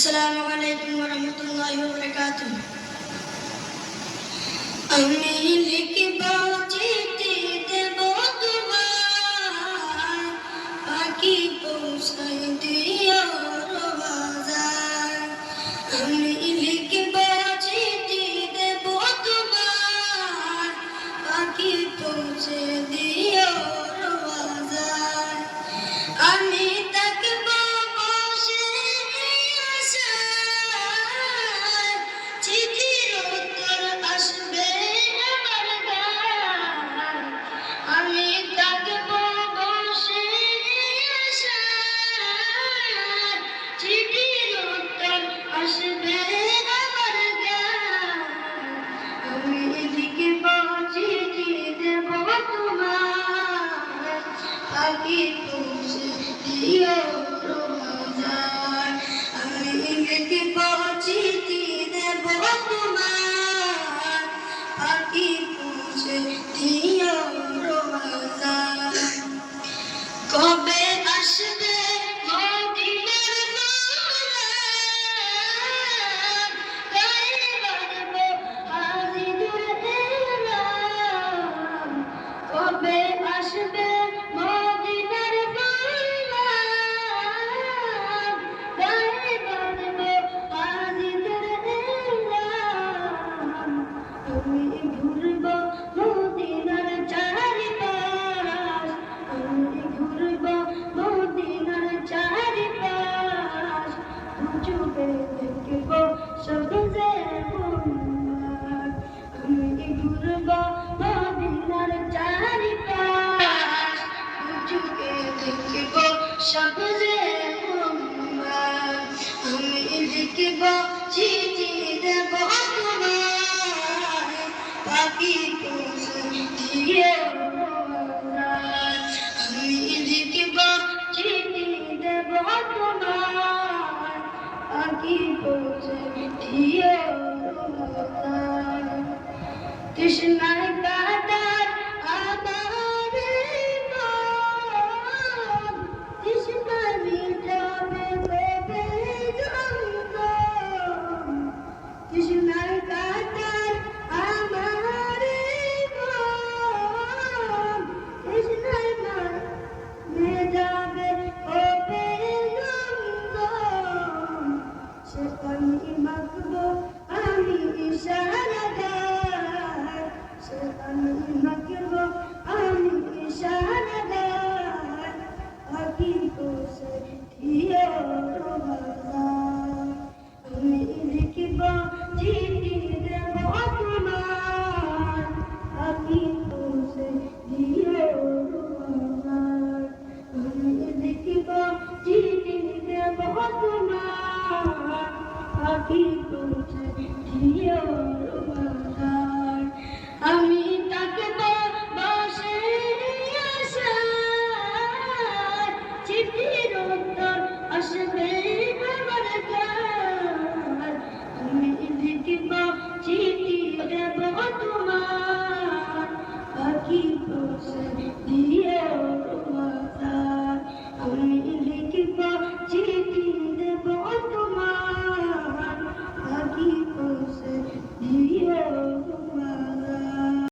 আসসালামু আলাইকুম ওয়া রাহমাতুল্লাহি ওয়া বারাকাতুহু। আমি লিখব চিঠি দেব তোমায়, পাখি পৌঁছাই দিও রোজায়। আমি লিখব চিঠি দেব তোমায়, পাখি পৌঁছে দিও রোজায়। আমি থাকব বসে আশায়, চিঠির উত্তর আসবে আমার গায়। আমি থাকব বসে আশায়, চিঠির উত্তর আসবে আমার গায়। আমি লিখব চিঠি দেব তোমায়, পাখি পৌঁছে দিও রোজায়। আমি লিখব চিঠি দেব তোমায়, পাখি পৌঁছে দিও রোজায়। কবে আসবে মদিনার বারাত, গায়ে বাঁধব আজিজুল ইহরাম। কবে আসবে মদিনার বারাত, গায়ে বাঁধব আজিজুল ইহরাম। আমি ঘুরব মদিনার চারিপাশ, আমি ঘুরব মদিনার চারিপাশ। চোখে দেখব সবুজে উম্মাদ। আমি ঘুরব মদিনার চারিপাশ, চোখে দেখব সবুজে উম্মাদ। আমি লিখব চিঠি দেব তোমায়, পাখি পৌঁছে দিও রোজায়। আমি লিখব চিঠি দেব তোমায়, পাখি পৌঁছে দিও রোজায়। তৃষ্ণায় কাটার আমার মন, তৃষ্ণা মিটাবে কবে যন্তন। তৃষ্ণায় কাটার আমার মন, তৃষ্ণায় মেটাবে কবে যন্তন। সে পানি মাখবো আমি ইশারাদার, সে পানি মাখবো আমি ইশারাদার। পাখি পৌঁছে দিও রোজায়। আমি লিখব চিঠি দেব তোমায়, পাখি পৌঁছে দিও রোজায়। আমি লিখব চিঠি দেব তোমায়, পাখি পৌঁছে দিও রোজায়। আমি